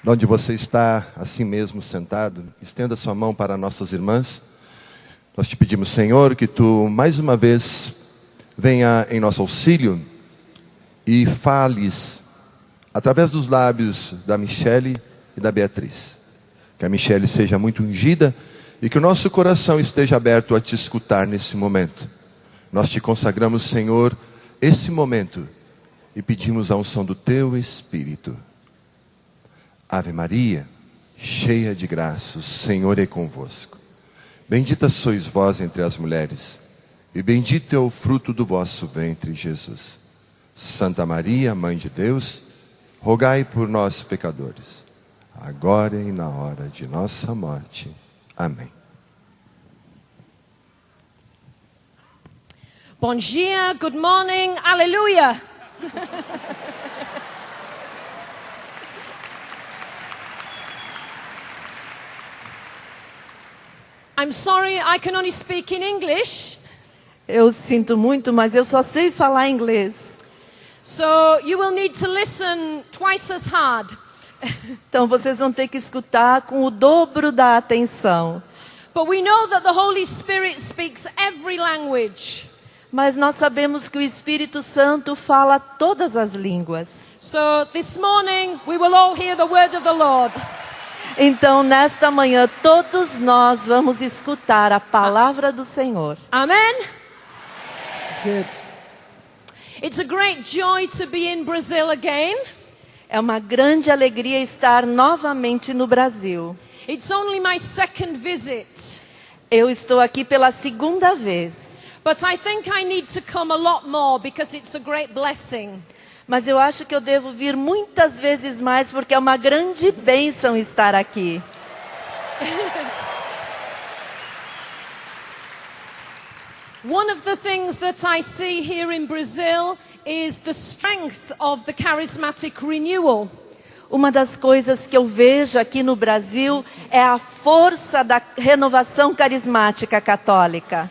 Onde você está, assim mesmo sentado, estenda sua mão para nossas irmãs. Nós te pedimos, Senhor, que Tu mais uma vez venha em nosso auxílio e fales através dos lábios da Michele e da Beatriz. Que a Michele seja muito ungida e que o nosso coração esteja aberto a Te escutar nesse momento. Nós Te consagramos, Senhor, esse momento e pedimos a unção do Teu Espírito. Ave Maria, cheia de graça, o Senhor é convosco. Bendita sois vós entre as mulheres, e bendito é o fruto do vosso ventre, Jesus. Santa Maria, Mãe de Deus, rogai por nós, pecadores, agora e na hora de nossa morte. Amém. Bom dia, good morning, aleluia! I'm sorry, I can only speak in English. Eu sinto muito, mas eu só sei falar inglês. So you will need to listen twice as hard. Então vocês vão ter que escutar com o dobro da atenção. But we know that the Holy Spirit speaks every language. Mas nós sabemos que o Espírito Santo fala todas as línguas. So this morning we will all hear the word of the Lord. Então, nesta manhã, todos nós vamos escutar a palavra do Senhor. Amen? Good. It's a great joy to be in Brazil again. É uma grande alegria estar novamente no Brasil. It's only my second visit. Eu estou aqui pela segunda vez. But I think I need to come a lot more because it's a great blessing. Mas eu acho que eu devo vir muitas vezes mais porque é uma grande bênção estar aqui. One of the things that I see here in Brazil is the strength of the charismatic renewal. Uma das coisas que eu vejo aqui no Brasil é a força da renovação carismática católica.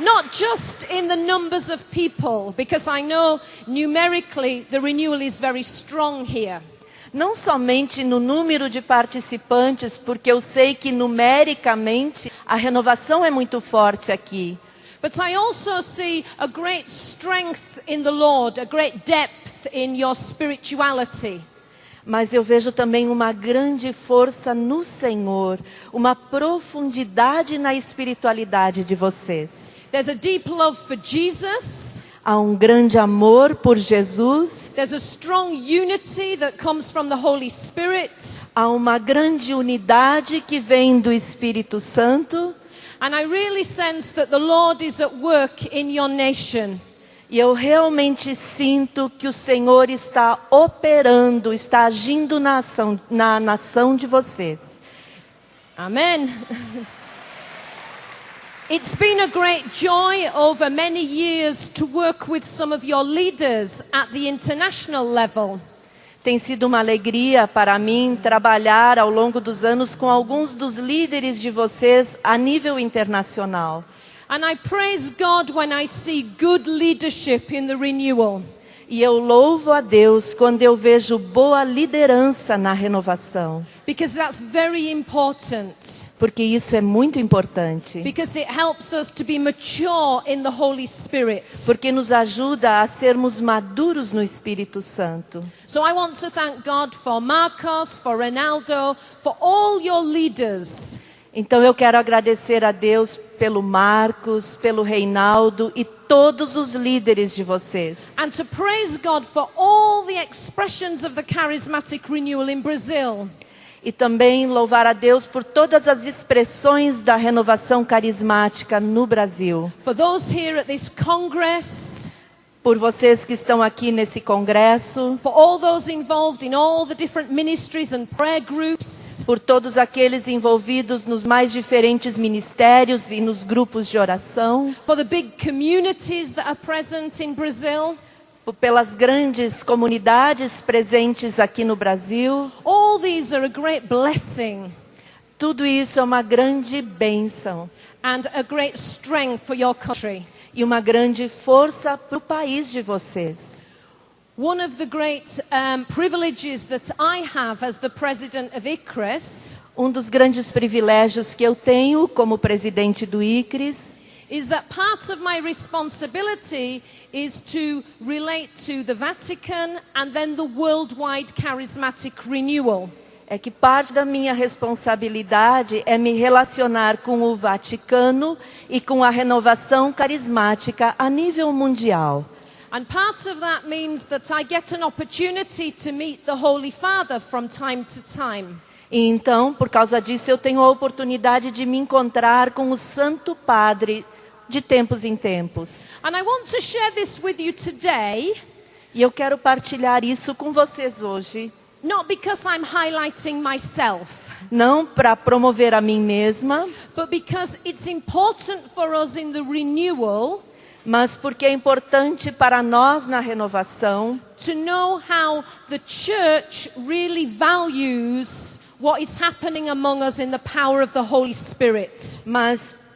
Not just in the numbers of people, because I know numerically the renewal is very strong here. Não somente no número de participantes, porque eu sei que numericamente a renovação é muito forte aqui. But I also see a great strength in the Lord, a great depth in your spirituality. Mas eu vejo também uma grande força no Senhor, uma profundidade na espiritualidade de vocês. There's a deep love for Jesus. Há um grande amor por Jesus. There's a strong unity that comes from the Holy Spirit. Há uma grande unidade que vem do Espírito Santo. And I really sense that the Lord is at work in your nation. E eu realmente sinto que o Senhor está operando, está agindo na nação de vocês. Amen. It's been a great joy over many years to work with some of your leaders at the international level. Tem sido uma alegria para mim trabalhar ao longo dos anos com alguns dos líderes de vocês a nível internacional. And I praise God when I see good leadership in the renewal. E eu louvo a Deus quando eu vejo boa liderança na renovação. Because that's very important. Porque isso é muito importante. Because it helps us to be mature in the Holy Spirit. Porque nos ajuda a sermos maduros no Espírito Santo. So I want to thank God for Marcos, for Ronaldo, for all your leaders. Então eu quero agradecer a Deus pelo Marcos, pelo Reinaldo e todos os líderes de vocês. And to praise God for all the expressions of the charismatic renewal in Brazil. E também louvar a Deus por todas as expressões da renovação carismática no Brasil. For those here at this Congress. Por vocês que estão aqui nesse congresso. For all those involved in all the different ministries and prayer groups. Por todos aqueles envolvidos nos mais diferentes ministérios e nos grupos de oração. For the big communities that are present in Brazil. Pelas grandes comunidades presentes aqui no Brasil. All these are a great blessing. Tudo isso é uma grande bênção. And a great strength for your country. E uma grande força para o país de vocês. One of the great privileges that I have as the president of ICRIS dos grandes privilégios que eu tenho como presidente do ICRIS is that part of my responsibility is to relate to the Vatican and then the worldwide charismatic renewal. é que parte da minha responsabilidade é me relacionar com o Vaticano e com a renovação carismática a nível mundial. And part of that means that I get an opportunity to meet the Holy Father from time to time. E então, por causa disso, eu tenho a oportunidade de me encontrar com o Santo Padre de tempos em tempos. And I want to share this with you today, E eu quero partilhar isso com vocês hoje, not because I'm highlighting myself, não para promover a mim mesma, but because it's important for us in the renewal mas porque é importante para nós na renovação to know how the church really values what is happening among us in the power of the Holy Spirit. mas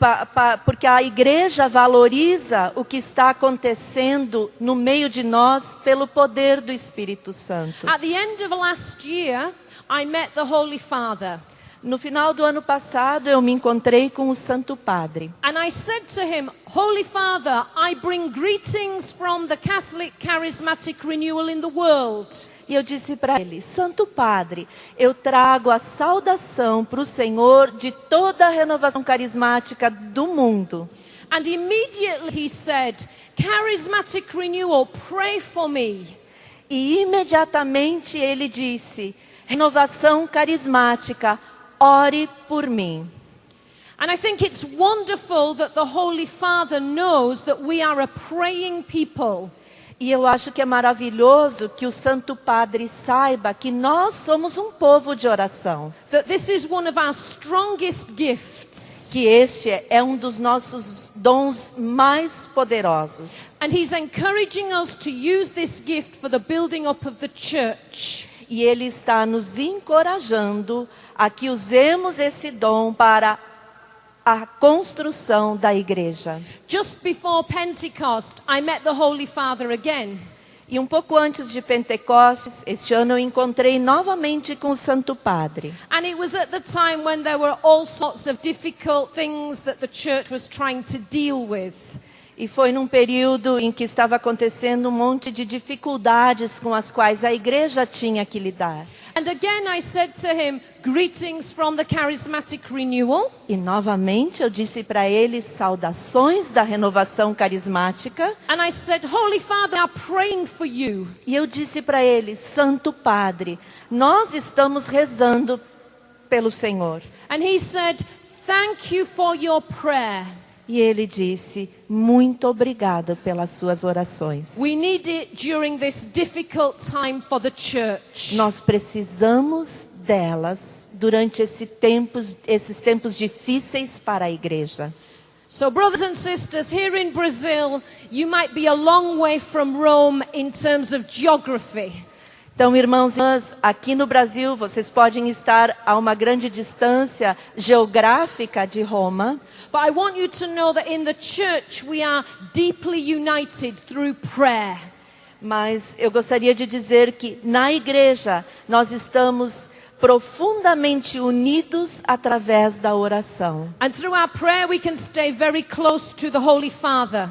porque a igreja valoriza o que está acontecendo no meio de nós pelo poder do Espírito Santo. At the end of last year, I met the Holy Father. No final do ano passado, eu me encontrei com o Santo Padre. And I said to him, Holy Father, I bring greetings from the Catholic Charismatic Renewal in the world. E eu disse para ele, Santo Padre, eu trago a saudação para o Senhor de toda a renovação carismática do mundo. And immediately he said, Charismatic Renewal, pray for me. E imediatamente ele disse, renovação carismática, ore por mim. And I think it's wonderful that the Holy Father knows that we are a praying people. E eu acho que é maravilhoso que o Santo Padre saiba que nós somos um povo de oração. That this is one of our strongest gifts. Que este é um dos nossos dons mais poderosos. And he's encouraging us to use this gift for the building up of the church. E ele está nos encorajando a que usemos esse dom para a construção da igreja. Just before Pentecost, I met the Holy Father again. E um pouco antes de Pentecostes, este ano eu encontrei novamente com o Santo Padre. And it was at the time when there were all sorts of difficult things that the church was trying to deal with. E foi num período em que estava acontecendo um monte de dificuldades com as quais a igreja tinha que lidar. And again I said to him, greetings from the charismatic renewal. E novamente eu disse para ele, saudações da renovação carismática. And I said, Holy Father, I'm praying for you. E eu disse para ele, Santo Padre, nós estamos rezando pelo Senhor. And he said, thank you for your prayer. E ele disse, muito obrigado pelas suas orações. We need it during this difficult time for the church. Nós precisamos delas durante esses tempos difíceis para a igreja. So brothers and sisters, here in Brazil, you might be a long way from Rome in terms of geography. Então, irmãos e irmãs, aqui no Brasil, vocês podem estar a uma grande distância geográfica de Roma. But I want you to know that in the church we are deeply united through prayer. Mas eu gostaria de dizer que na igreja nós estamos profundamente unidos através da oração. And through our prayer we can stay very close to the Holy Father.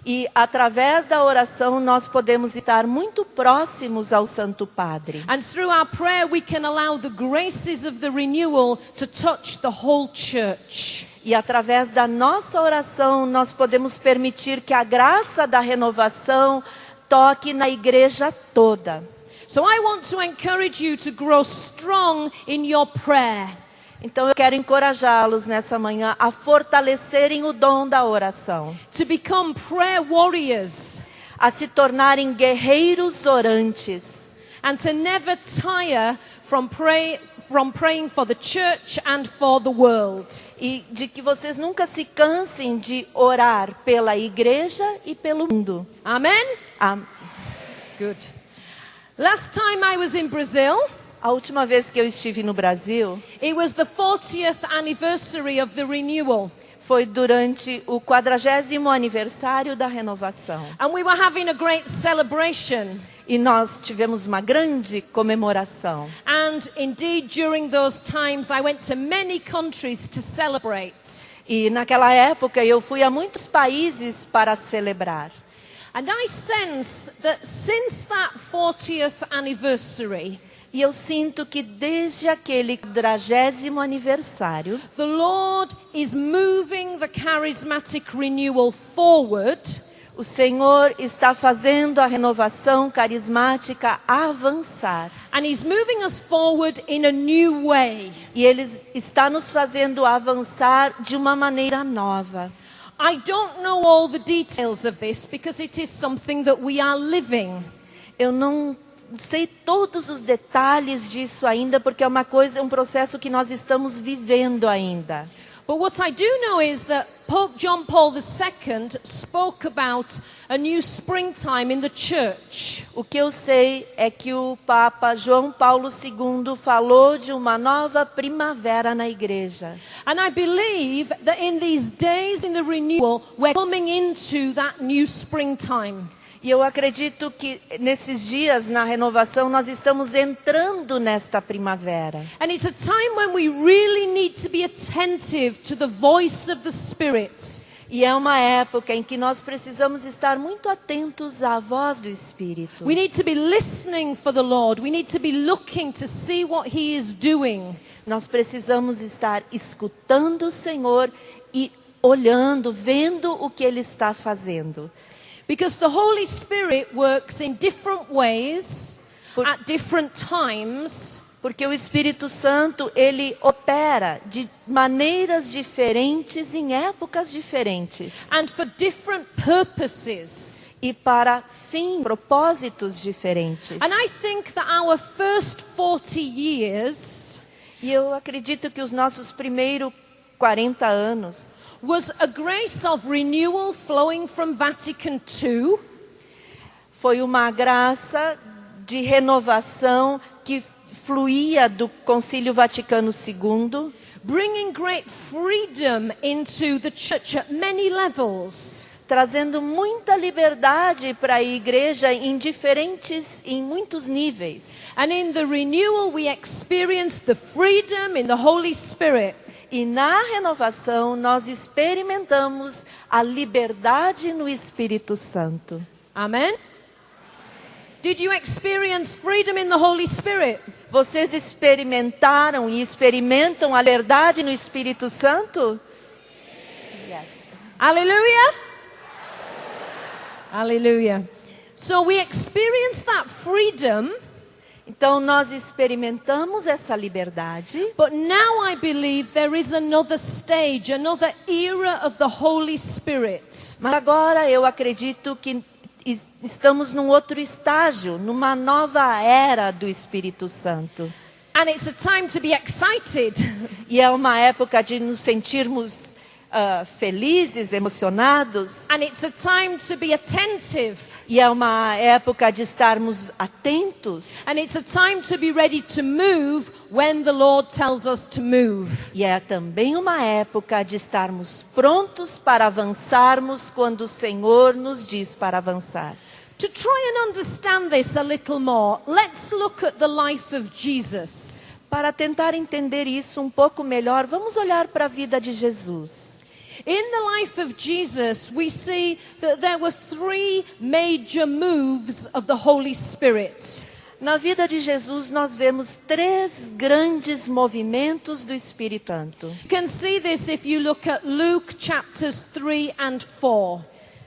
E através da oração nós podemos estar muito próximos ao Santo Padre. And through our prayer we can allow the graces of the renewal to touch the whole church. E através da nossa oração nós podemos permitir que a graça da renovação toque na igreja toda. So I want to encourage you to grow strong in your prayer. Então eu quero encorajá-los nessa manhã a fortalecerem o dom da oração. To become prayer warriors. A se tornarem guerreiros orantes. And to never tire from praying for the church and for the world. E de que vocês nunca se cansem de orar pela igreja e pelo mundo. Amen? Good. Last time I was in Brazil, a última vez que eu estive no Brasil, it was the 40th anniversary of the renewal. foi durante o 40º aniversário da renovação. And we were having a great celebration. E nós tivemos uma grande comemoração. And indeed, during those times, I went to many countries to celebrate. E naquela época eu fui a muitos países para celebrar. And I sense that since that 40th anniversary, E eu sinto que desde aquele 40º aniversário, the Lord is moving the charismatic renewal forward. o Senhor está fazendo a renovação carismática avançar. And He's moving us forward in a new way. E Ele está nos fazendo avançar de uma maneira nova. I don't know all the details of this because it is something that we are living. Eu não sei todos os detalhes disso ainda, porque é uma coisa, um processo que nós estamos vivendo ainda. But what I do know is that Pope John Paul II spoke about a new springtime in the church. O que eu sei é que o Papa João Paulo II falou de uma nova primavera na igreja. And I believe that in these days in the renewal, we're coming into that new springtime. E eu acredito que nesses dias, na renovação, nós estamos entrando nesta primavera. And it's a time when we really need to be attentive to the voice of the Spirit. E é uma época em que nós precisamos estar muito atentos à voz do Espírito. We need to be listening for the Lord. We need to be looking to see what He is doing. Nós precisamos estar escutando o Senhor e olhando, vendo o que Ele está fazendo. Because the Holy Spirit works in different ways, Por- at different times. Porque o Espírito Santo, ele opera de maneiras diferentes em épocas diferentes. And for different purposes. E para propósitos diferentes. And I think that our first 40 years E eu acredito que os nossos primeiros 40 anos was a grace of renewal flowing from Vatican II. foi uma graça de renovação que fluía do Concílio Vaticano II, Bringing great freedom into the church at many levels. trazendo muita liberdade para a igreja em muitos níveis. And in the renewal we experienced the freedom in the Holy Spirit. E na renovação nós experimentamos a liberdade no Espírito Santo. Amen? Did you experience freedom in the Holy Spirit? Vocês experimentaram e experimentam a liberdade no Espírito Santo? Yes. Hallelujah? Hallelujah. So we experienced that freedom, Então nós experimentamos essa liberdade, but now I believe there is another stage, another era of the Holy Spirit. mas agora eu acredito que estamos num outro estágio, numa nova era do Espírito Santo. And it's a time to be excited. E é uma época de nos sentirmos felizes, emocionados. And it's a time to be attentive. E é uma época de estarmos atentos. And it's a time to be ready to move when the Lord tells us to move. E é também uma época de estarmos prontos para avançarmos quando o Senhor nos diz para avançar. To try and understand this a little more, let's look at the life of Jesus. Para tentar entender isso um pouco melhor, vamos olhar para a vida de Jesus. In the life of Jesus, we see that there were three major moves of the Holy Spirit. Na vida de Jesus, nós vemos 3 grandes movimentos do Espírito Santo. You can see this if you look at Luke chapters 3 and 4.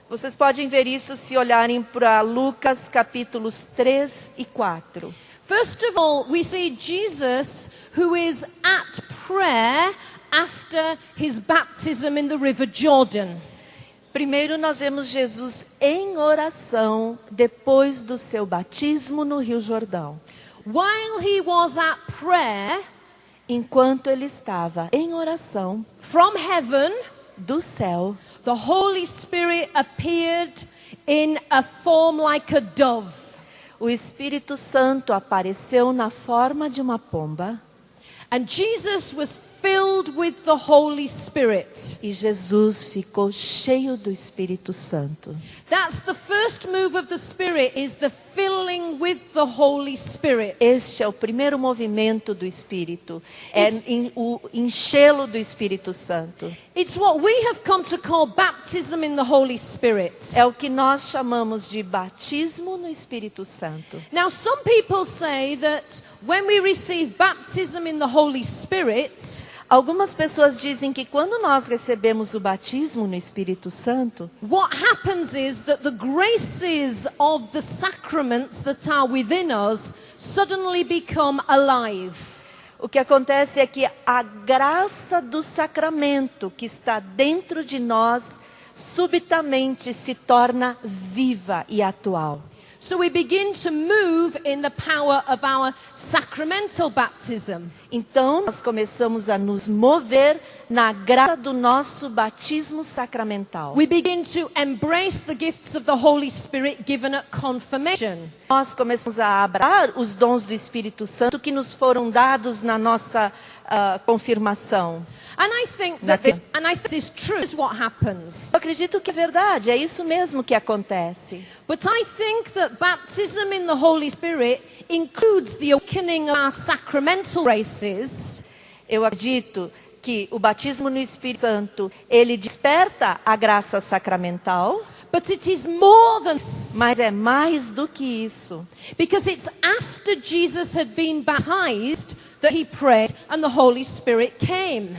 Vocês podem ver isso se olharem para Lucas capítulos 3 e 4. First of all, we see Jesus who is at prayer after his baptism in the River Jordan. Primeiro nós vemos Jesus em oração depois do seu batismo no Rio Jordão. While he was at prayer, Enquanto ele estava em oração, from heaven, do céu, the Holy Spirit appeared in a form like a dove. o Espírito Santo apareceu na forma de uma pomba. And Jesus was filled with the Holy Spirit. E Jesus ficou cheio do Espírito Santo. That's the first move of the Spirit, is the filling with the Holy Spirit. Este é o primeiro movimento do Espírito, é o enchê-lo do Espírito Santo. It's what we have come to call baptism in the Holy Spirit. É o que nós chamamos de batismo no Espírito Santo. Now, some people say that when we receive baptism in the Holy Spirit, Algumas pessoas dizem que quando nós recebemos o batismo no Espírito Santo, what happens is that the graces of the sacraments that are within us suddenly become alive. o que acontece é que a graça do sacramento que está dentro de nós subitamente se torna viva e atual. So we begin to move in the power of our sacramental baptism. Então, nós começamos a nos mover na graça do nosso batismo sacramental. We begin to embrace the gifts of the Holy Spirit given at confirmation. Nós começamos a abraçar os dons do Espírito Santo que nos foram dados na nossa confirmação. And I think that this is true, is what happens. Eu acredito que é verdade, é isso mesmo que acontece. But I think that baptism in the Holy Spirit includes the awakening of our sacramental graces. Eu acredito que o batismo no Espírito Santo, ele desperta a graça sacramental. But it is more than this. Mas é mais do que isso. Because it's after Jesus had been baptized that he prayed and the Holy Spirit came.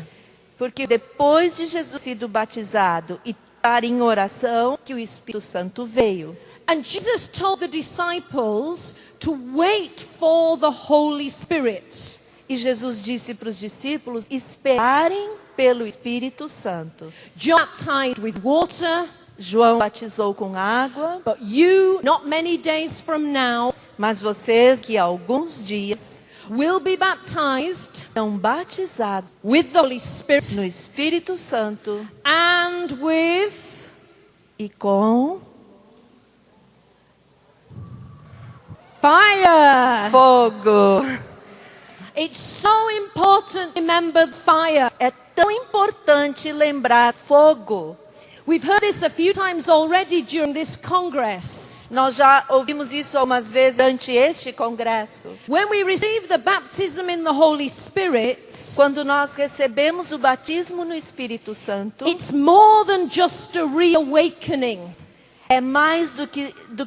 Porque depois de Jesus sido batizado e estar em oração, que o Espírito Santo veio. And Jesus told the disciples to wait for the Holy Spirit. E Jesus disse para os discípulos esperarem pelo Espírito Santo. John baptized with water. João batizou com água. But you, not many days from now, mas vocês que há alguns dias will be baptized são batizados with the Holy Spirit no Espírito Santo and with e com fire. Fogo. It's so important to remember fire. É tão importante lembrar fogo. We've heard this a few times already during this Congress. Nós já ouvimos isso algumas vezes durante este congresso. When we receive the baptism in the Holy Spirit, quando nós recebemos o batismo no Espírito Santo, it's more than just a reawakening. É mais do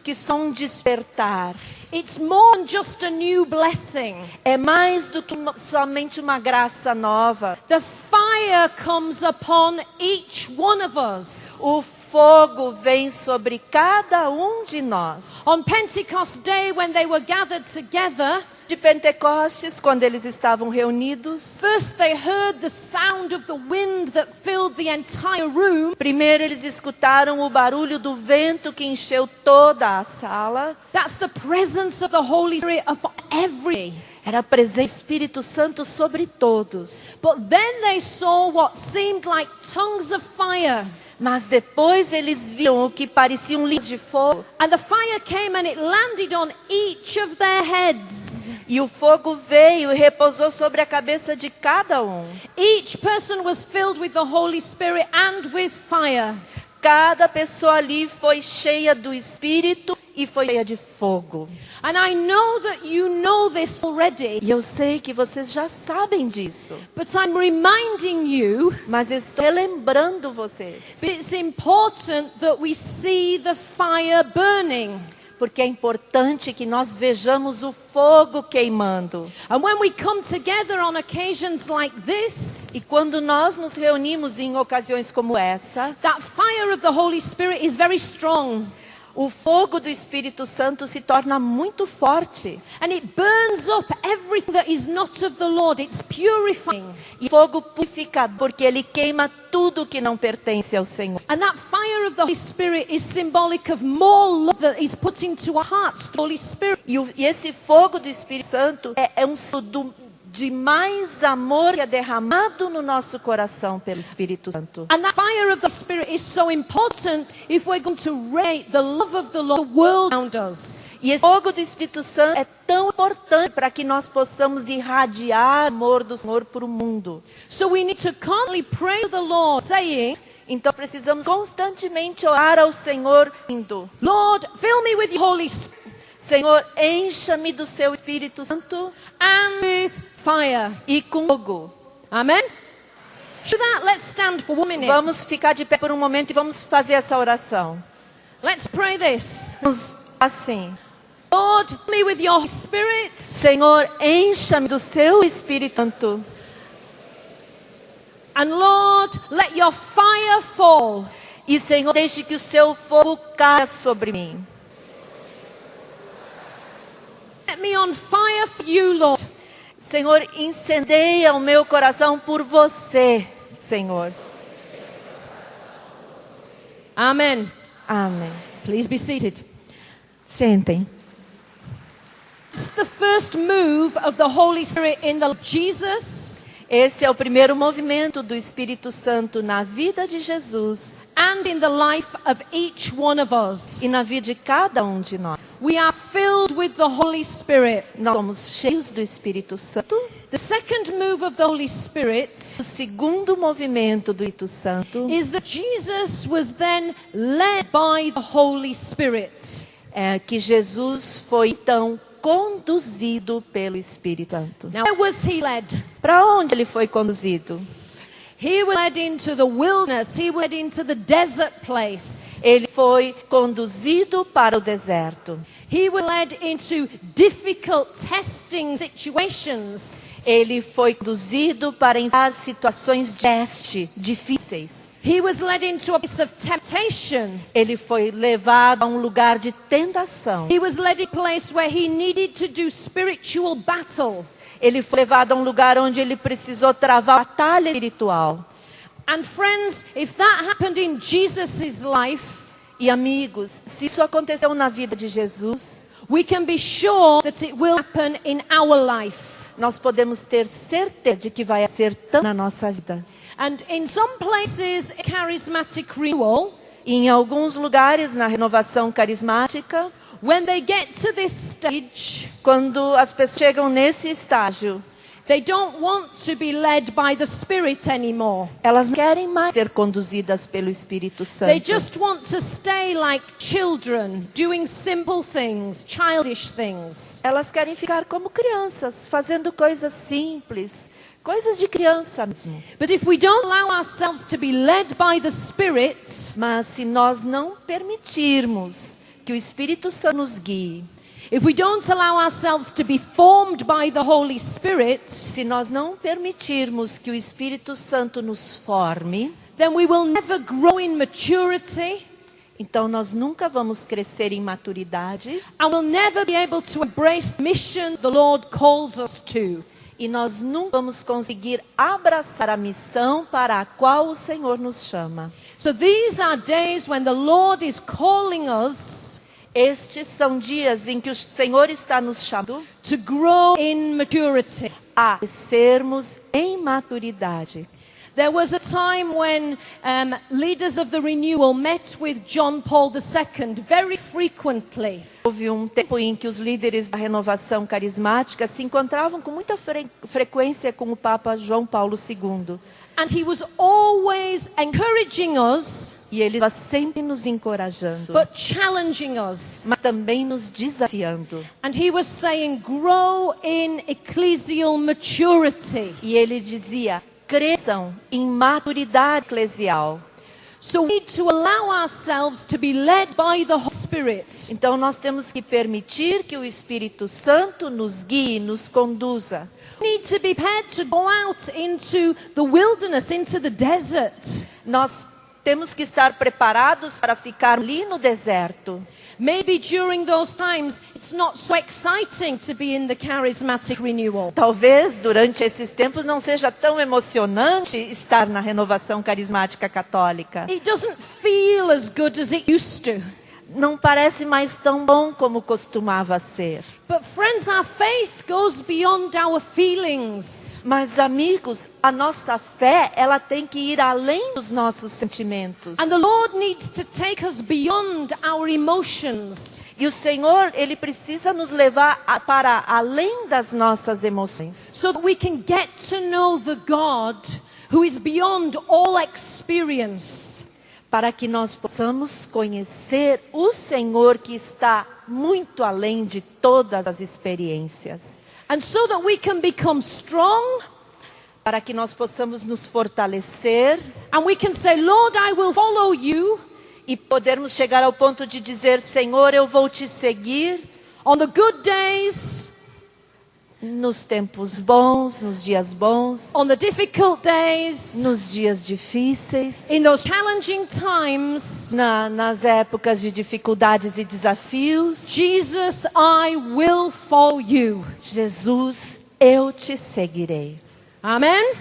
que só um despertar. It's more than just a new blessing. É mais do que somente uma graça nova. The fire comes upon each one of us. O fogo vem sobre cada um de nós. On Pentecost Day, when they were gathered together, de Pentecostes, quando eles estavam reunidos, first they heard the sound of the wind that filled the entire room. Primeiro eles escutaram o barulho do vento que encheu toda a sala. That's the presence of the Holy Spirit upon every. Era a presença do Espírito Santo sobre todos. But then they saw what seemed like tongues of fire. Mas depois eles viram o que pareciam línguas de fogo. And the fire came and it landed on each of their heads. E o fogo veio e repousou sobre a cabeça de cada um. Each person was filled with the Holy Spirit and with fire. Cada pessoa ali foi cheia do Espírito e foi cheia de fogo. And I know that you know this already. E eu sei que vocês já sabem disso. But I'm reminding you. Mas estou relembrando vocês. But it's important that we see the fire burning. Porque é importante que nós vejamos o fogo queimando. And when we come together on occasions like this, e quando nós nos reunimos em ocasiões como essa, that fire of the Holy Spirit is very strong. O fogo do Espírito Santo se torna muito forte. And it burns up everything that is not of the Lord. It's purifying. E fogo purificador, porque ele queima tudo que não pertence ao Senhor. And that fire of the Holy Spirit is symbolic of more love that is put into our hearts, the Holy Spirit. E esse fogo do Espírito Santo é um de mais amor que é derramado no nosso coração pelo Espírito Santo. And that fire of the Spirit is so important if we're going to radiate the love of the Lord, the world around us. E esse fogo do Espírito Santo é tão importante para que nós possamos irradiar o amor do Senhor para o mundo. So we need to constantly pray to the Lord, saying, Então precisamos constantemente orar ao Senhor, indo: Lord, fill me with your Holy Spirit Senhor, encha-me do seu Espírito Santo and with fire. e com fogo. Amen? To that, let's stand for 1 minute. Vamos ficar de pé por um momento e vamos fazer essa oração. Let's pray this. Vamos assim: Lord, fill me with your Spirit Senhor, encha-me do seu Espírito Santo. and Lord, let your fire fall. E Senhor, deixe que o seu fogo caia sobre mim. Set me on fire for you, Lord. Senhor, incendeia o meu coração por você, Senhor. Amen. Amém. Please be seated. Sentem. It's the first move of the Holy Spirit in the Jesus Esse é o primeiro movimento do Espírito Santo na vida de Jesus and in the life of each one of us. e na vida de cada um de nós. We are filled with the Holy Spirit. Nós somos cheios do Espírito Santo. The second move of the Holy Spirit O segundo movimento do Espírito Santo is that Jesus was then led by the Holy Spirit. é que Jesus foi então conduzido pelo Espírito Santo. Now, where was he led? Para onde ele foi conduzido? He was led into the wilderness. He was led into the desert place. Ele foi conduzido para o deserto. He was led into difficult testing situations. Ele foi conduzido para enfrentar situações de teste difíceis. He was led into a place of temptation. Ele foi levado a um lugar de tentação. He was led into a place where he needed to do spiritual battle. Ele foi levado a um lugar onde ele precisou travar batalha espiritual. And friends, if that happened in Jesus' life, E amigos, se isso aconteceu na vida de Jesus, we can be sure that it will happen in our life. nós podemos ter certeza de que vai ser tão na nossa vida. And in some places, charismatic renewal, E em alguns lugares na renovação carismática, when they get to this stage, quando as pessoas chegam nesse estágio, they don't want to be led by the Spirit anymore. elas não querem mais ser conduzidas pelo Espírito They Santo. just want to stay like children, doing simple things, childish things. Elas querem ficar como crianças, fazendo coisas simples, coisas de criança mesmo. But if we don't allow ourselves to be led by the Spirit, Mas se nós não permitirmos que o Espírito Santo nos guie, if we don't allow ourselves to be formed by the Holy Spirit, se nós não permitirmos que o Espírito Santo nos forme, then we will never grow in maturity então nós nunca vamos crescer em maturidade and will never be able to embrace the mission the Lord calls us to. e nós nunca vamos conseguir abraçar a missão para a qual o Senhor nos chama. So these are days when the Lord is calling us Estes são dias em que o Senhor está nos chamando to grow in maturity. a crescermos em maturidade. There was a time when leaders of the renewal met with John Paul II very frequently. Houve um tempo em que os líderes da renovação carismática se encontravam com muita frequência com o Papa João Paulo II. And he was always encouraging us, E ele estava sempre nos encorajando, but challenging us. mas também nos desafiando. And he was saying, grow in ecclesial maturity. E ele dizia, cresçam em maturidade eclesial. So we need to allow ourselves to be led by the Holy Spirit. Então nós temos que permitir que o Espírito Santo nos guie, nos conduza. We need to be prepared to go out into the wilderness, into the desert. Nós temos que estar preparados para ficar ali no deserto. Maybe during those times, it's not so exciting to be in the charismatic renewal. Talvez durante esses tempos não seja tão emocionante estar na renovação carismática católica. It doesn't feel as good as it used to. Não parece mais tão bom como costumava ser. But friends, our faith goes beyond our feelings. Mas amigos, a nossa fé, ela tem que ir além dos nossos sentimentos. And the Lord needs to take us beyond our emotions. E o Senhor, Ele precisa nos levar para além das nossas emoções. so that we can get to know the God who is beyond all experience. Para que nós possamos conhecer o Senhor que está muito além de todas as experiências. And so that we can become strong Para que nós possamos nos fortalecer and we can say, Lord, I will follow you e podermos chegar ao ponto de dizer, Senhor, eu vou te seguir on the good days, nos tempos bons, nos dias bons, on the difficult days, nos dias difíceis, in those challenging times. nas épocas de dificuldades e desafios. Jesus, I will follow you. Jesus, eu te seguirei. Amen.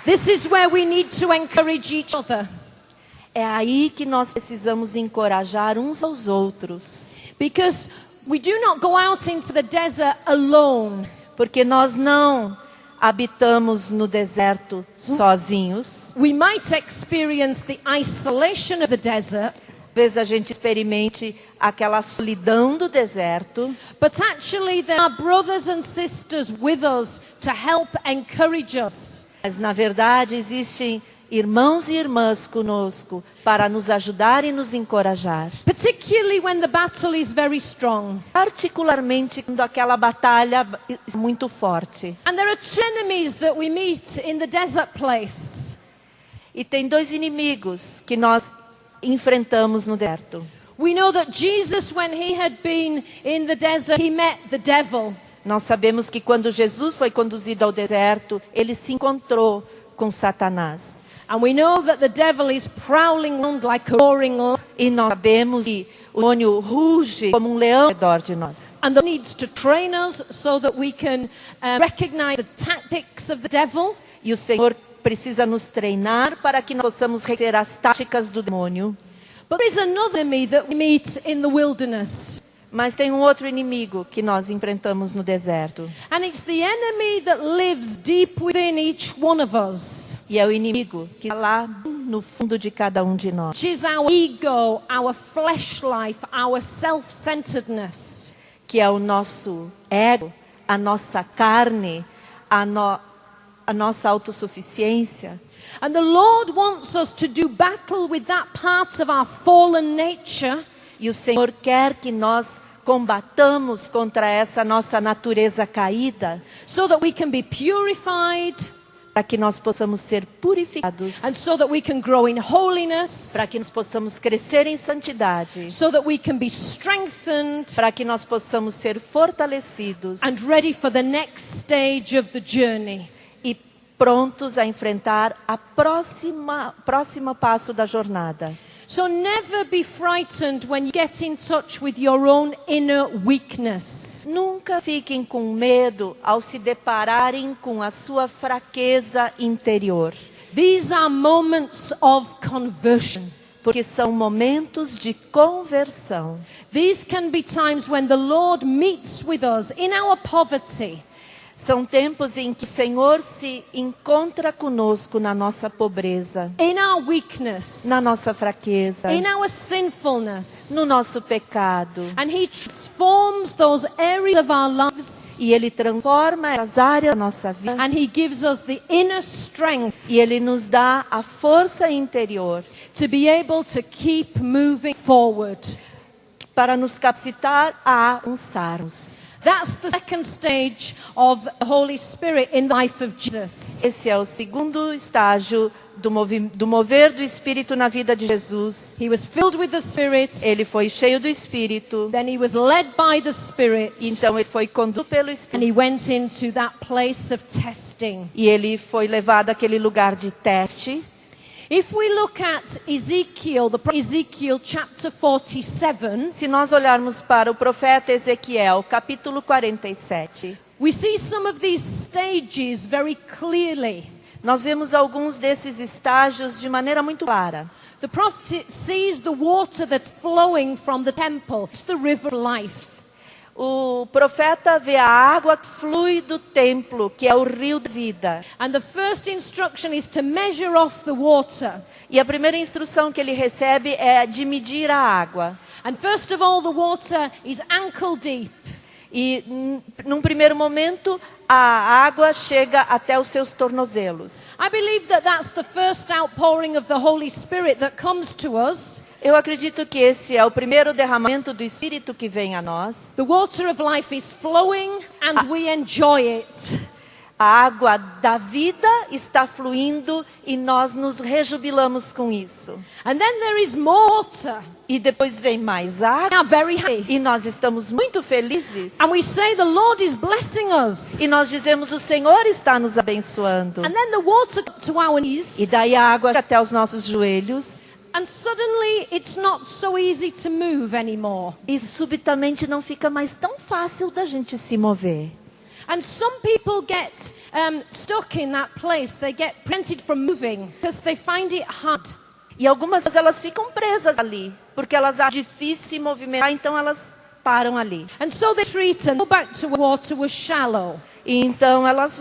This is where we need to encourage each other. É aí que nós precisamos encorajar uns aos outros. Because we do not go out into the desert alone. Porque nós não habitamos no deserto sozinhos. We might experience the isolation of the desert, Talvez a gente experimente aquela solidão do deserto. but actually there are brothers and sisters with us to help encourage us. Mas na verdade existem irmãos e irmãs conosco para nos ajudar e nos encorajar. Particularly when the battle is very strong. Particularmente quando aquela batalha é muito forte. And there are two enemies that we meet in the desert place. E tem dois inimigos que nós enfrentamos no deserto. We know that Jesus, when he had been in the desert, he met the devil. Nós sabemos que quando Jesus foi conduzido ao deserto, ele se encontrou com Satanás. And we know that the devil is prowling around like a roaring lion. E nós sabemos que o demônio ruge como um leão ao redor de nós. And that needs to train us so that we can recognize the tactics of the devil. E o Senhor precisa nos treinar para que nós possamos reconhecer as táticas do demônio. But there is another enemy that we meet in the wilderness. Mas tem um outro inimigo que nós enfrentamos no deserto. And it's the enemy that lives deep within each one of us. E é o inimigo que está lá no fundo de cada um de nós. Which is our ego, our flesh life, our self-centeredness. Que é o nosso ego, a nossa carne, a nossa autossuficiência. And the Lord wants us to do battle with that part of our fallen nature. E o Senhor quer que nós combatamos contra essa nossa natureza caída, So that we can be purified. para que nós possamos ser purificados, And so that we can grow in holiness. para que nós possamos crescer em santidade, So that we can be strengthened para que nós possamos ser fortalecidos and ready for the next stage of the journey. e prontos a enfrentar a próximo passo da jornada. So never be frightened when you get in touch with your own inner weakness. Nunca fiquem com medo ao se depararem com a sua fraqueza interior, These are moments of conversion. porque são momentos de conversão. These can be times when the Lord meets with us in our poverty. São tempos em que o Senhor se encontra conosco na nossa pobreza, In our weakness, na nossa fraqueza, in our sinfulness, no nosso pecado. and He transforms those areas of our lives, E Ele transforma as áreas da nossa vida. and He gives us the inner strength E Ele nos dá a força interior to be able to keep moving forward. para nos capacitar a avançarmos. That's the second stage of the Holy Spirit in the life of Jesus. Esse é o segundo estágio do mover do Espírito na vida de Jesus. He was filled with the Spirit, Ele foi cheio do Espírito, then he was led by the Spirit, então ele foi conduzido pelo and Espírito. he went into that place of testing. E ele foi levado àquele lugar de teste. If we look at Ezekiel chapter 47, Se nós olharmos para o profeta Ezequiel, capítulo 47, we see some of these stages very clearly. nós vemos alguns desses estágios de maneira muito clara. The prophet sees the water that's flowing from the temple. It's the river of life. o profeta vê a água que flui do templo, que é o rio da vida. And the first instruction is to measure off the water. E a primeira instrução que ele recebe é de medir a água. And first of all, the water is ankle deep. E num primeiro momento, a água chega até os seus tornozelos. I believe that that's the first outpouring of the Holy Spirit that comes to us. Eu acredito que esse é o primeiro derramamento do Espírito que vem a nós. The water of life is flowing and we enjoy it. A água da vida está fluindo e nós nos rejubilamos com isso. And then there is more water. E depois vem mais We água are very happy. e nós estamos muito felizes. And we say the Lord is blessing us. E nós dizemos, o Senhor está nos abençoando. And then the water comes to our knees. E daí a água até os nossos joelhos. And suddenly it's not so easy to move anymore. E subitamente não fica mais tão fácil da gente se mover. And some people get stuck in that place. They get prevented from moving because they find it hard. E algumas vezes elas ficam presas ali, porque elas acham difícil se movimentar, então elas param ali. And so they retreat and go back to where water was shallow. E então elas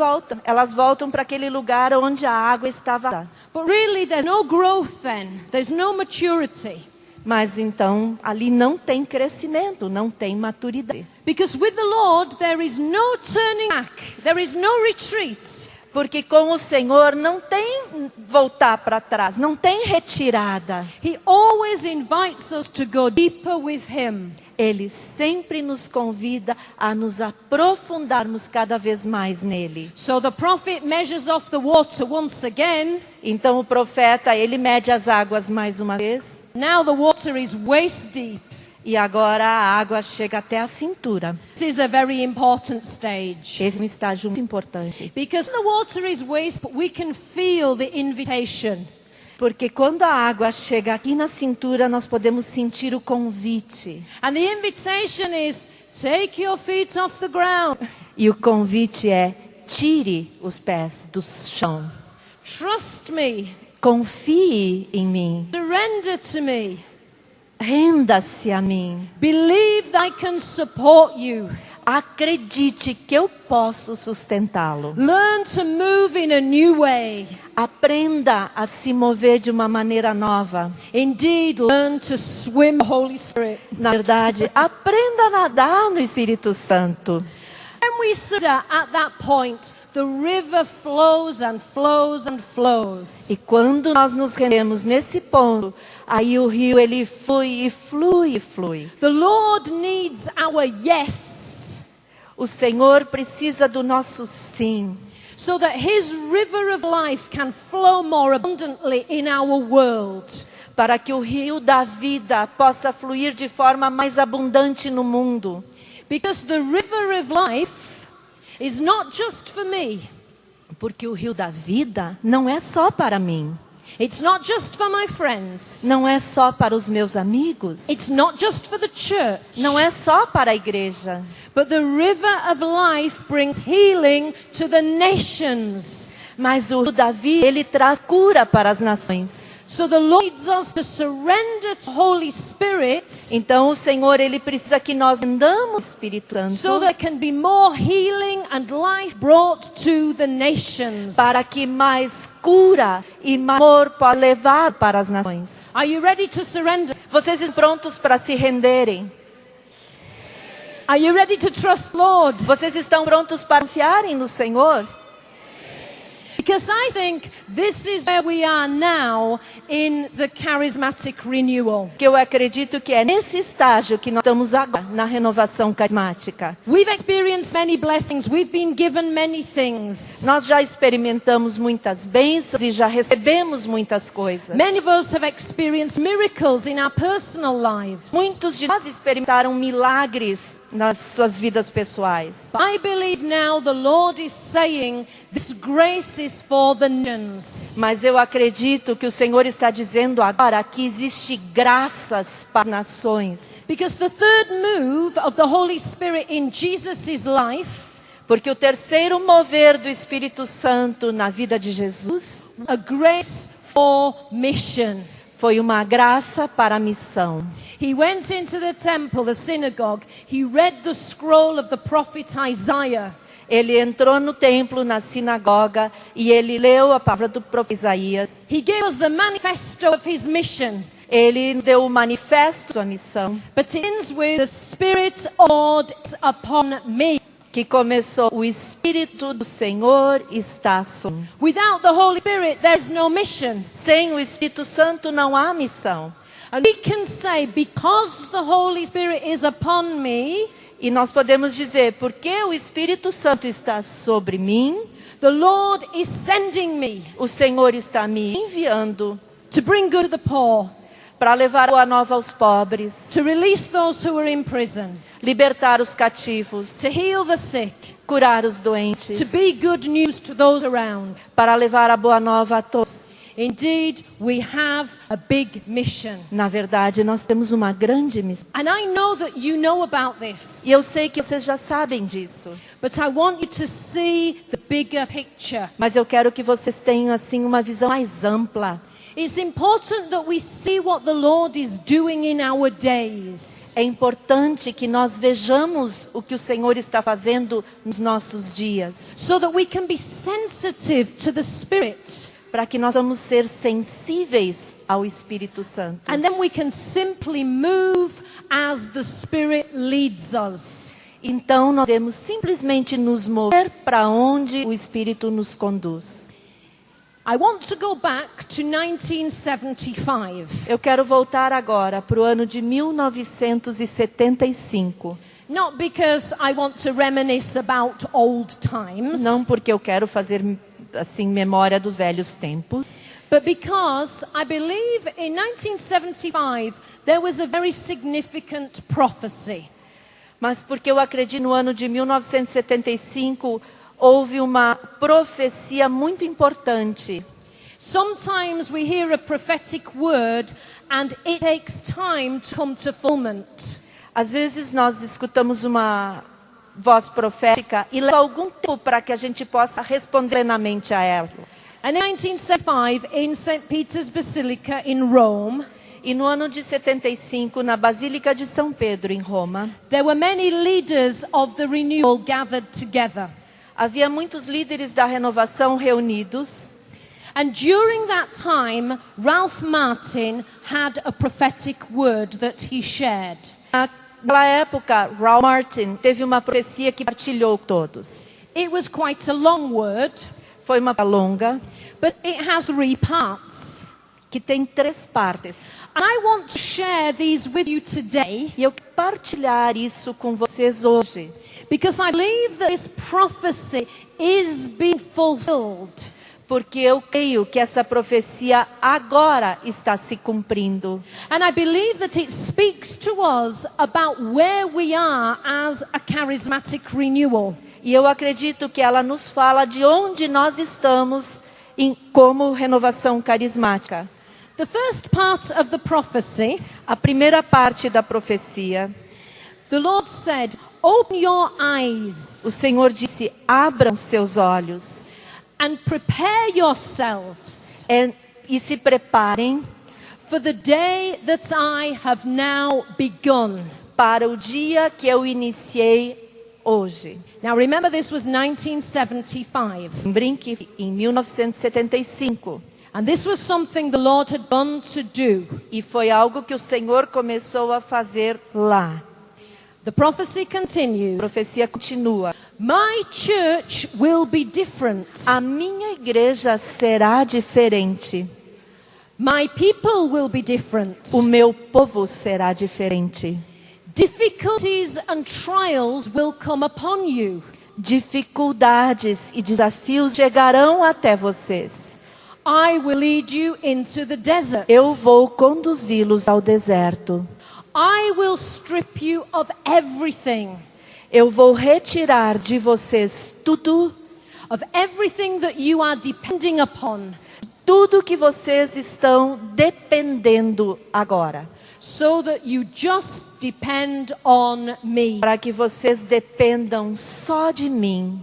voltam para aquele lugar onde a água estava. But really there's no growth then. There's no maturity. Mas então ali não tem crescimento, não tem maturidade. Because with the Lord there is no turning back. There is no retreat. Porque com o Senhor não tem voltar para trás, não tem retirada. He always invites us to go deeper with Him. Ele sempre nos convida a nos aprofundarmos cada vez mais nele. So the prophet measures off the water once again. Então o profeta, ele mede as águas mais uma vez. Now the water is waist deep. E agora a água chega até a cintura. This is a very important stage. Esse é um estágio muito importante. Because the water is waist, we can feel the invitation. Porque quando a água chega aqui na cintura, nós podemos sentir o convite. And the invitation is, take your feet off the ground. E o convite é, tire os pés do chão. Trust me. Confie em mim. Surrender to me. Renda-se a mim. Believe that I can support you. Acredite que eu posso sustentá-lo. Learn to move in a new way. Aprenda a se mover de uma maneira nova. Indeed, learn to swim, Holy Spirit. Na verdade, aprenda a nadar no Espírito Santo. When we surrender at that point, the river flows and flows and flows. E quando nós nos rendemos nesse ponto, aí o rio ele flui e flui e flui. The Lord needs our yes. O Senhor precisa do nosso sim. So that His river of life can flow more abundantly in our world. Para que o rio da vida possa fluir de forma mais abundante no mundo. Because the river of life is not just for me. Porque o rio da vida não é só para mim. It's not just for my friends. Não é só para os meus amigos. It's not just for the church. Não é só para a igreja. But the river of life brings healing to the nations. Mas o rio da vida, ele traz cura para as nações. So the Lord needs us to surrender to Holy Spirit. Então o Senhor, ele precisa que nós rendamos o Espírito Santo. So there can be more healing and life brought to the nations. Para que mais cura e mais amor possa levar para as nações. Are you ready to surrender? Vocês estão prontos para se renderem? Are you ready to trust Lord? Vocês estão prontos para confiarem no Senhor? Because I think this is where we are now in the charismatic renewal. Que eu acredito que é nesse estágio que nós estamos agora, na renovação carismática. We've experienced many blessings. We've been given many things. Nós já experimentamos muitas bênçãos e já recebemos muitas coisas. Many of us have experienced miracles in our personal lives. Muitos de nós experimentaram milagres nas suas vidas pessoais. I believe now the Lord is saying this grace is for the nations. Mas eu acredito que o Senhor está dizendo agora que existe graças para as nações. Because the third move of the Holy Spirit in Jesus' life, porque o terceiro mover do Espírito Santo na vida de Jesus, a grace for mission. Foi uma graça para a missão. He went into the temple, the synagogue. He read the scroll of the prophet Isaiah. Ele entrou no templo, na sinagoga, e ele leu a palavra do profeta Isaías. He gave us the manifesto of his mission. Ele deu o manifesto da sua missão, But it ends with the Spirit of the Lord is upon me. que começou: o Espírito do Senhor está sobre mim. Without the Holy Spirit, there is no mission. Sem o Espírito Santo não há missão. And we can say, because the Holy Spirit is upon me, E nós podemos dizer: porque o Espírito Santo está sobre mim, the Lord is sending me o Senhor está me enviando to bring good to the poor, para levar a boa nova aos pobres, to release those who are in prison, libertar os cativos, to heal the sick, curar os doentes, to be good news to those around. para levar a boa nova a todos. Indeed, we have a big mission. Na verdade, nós temos uma grande missão. And I know that you know about this, E eu sei que vocês já sabem disso. but I want you to see the bigger picture. Mas eu quero que vocês tenham assim uma visão mais ampla. It's important that we see what the Lord is doing in our days. É importante que nós vejamos o que o Senhor está fazendo nos nossos dias, So that we can be sensitive to the Spirit. para que nós vamos ser sensíveis ao Espírito Santo. And then we can simply move as the Spirit leads us. Então nós devemos simplesmente nos mover para onde o Espírito nos conduz. I want to go back to 1975. Eu quero voltar agora para o ano de 1975. Not because I want to reminisce about old times, Não porque eu quero fazer assim memória dos velhos tempos, but because I believe in 1975 there was a very significant prophecy. mas porque eu acredito no ano de 1975 houve uma profecia muito importante. Sometimes we hear a prophetic word and it takes time to come to fulfillment. Às vezes nós escutamos uma voz profética e leva algum tempo para que a gente possa responder plenamente a ela. And in 1975, in St. Peter's Basilica in Rome, E no ano de 75, na Basílica de São Pedro, em Roma, there were many leaders of the renewal gathered together. havia muitos líderes da renovação reunidos. And during that time, Ralph Martin had a prophetic word that he shared. Naquela época, Ralph Martin teve uma profecia que partilhou todos. It was quite a long word, Foi uma longa, but it has 3 parts. que tem 3 partes. And I want to share these with you today E eu quero partilhar isso com vocês hoje, because I believe that this prophecy is being fulfilled. porque eu creio que essa profecia agora está se cumprindo. And I believe that it speaks to us about where we are as a charismatic renewal. E eu acredito que ela nos fala de onde nós estamos como renovação carismática. The first part of the prophecy, A primeira parte da profecia, the Lord said, "Open your eyes o Senhor disse: abram seus olhos and prepare yourselves e se preparem for the day that I have now begun." para o dia que eu iniciei hoje. Now remember, this was 1975. Lembrem que em 1975, And this was something the Lord had begun to do. e foi algo que o Senhor começou a fazer lá. The prophecy A continues. profecia continua. My church will be different. A minha igreja será diferente. My people will be different. O meu povo será diferente. Difficulties and trials will come upon you. Dificuldades e desafios chegarão até vocês. I will lead you into the desert. Eu vou conduzi-los ao deserto. I will strip you of everything. Eu vou retirar de vocês tudo, Of everything that you are depending upon. tudo que vocês estão dependendo agora. So that you just depend on me. Para que vocês dependam só de mim.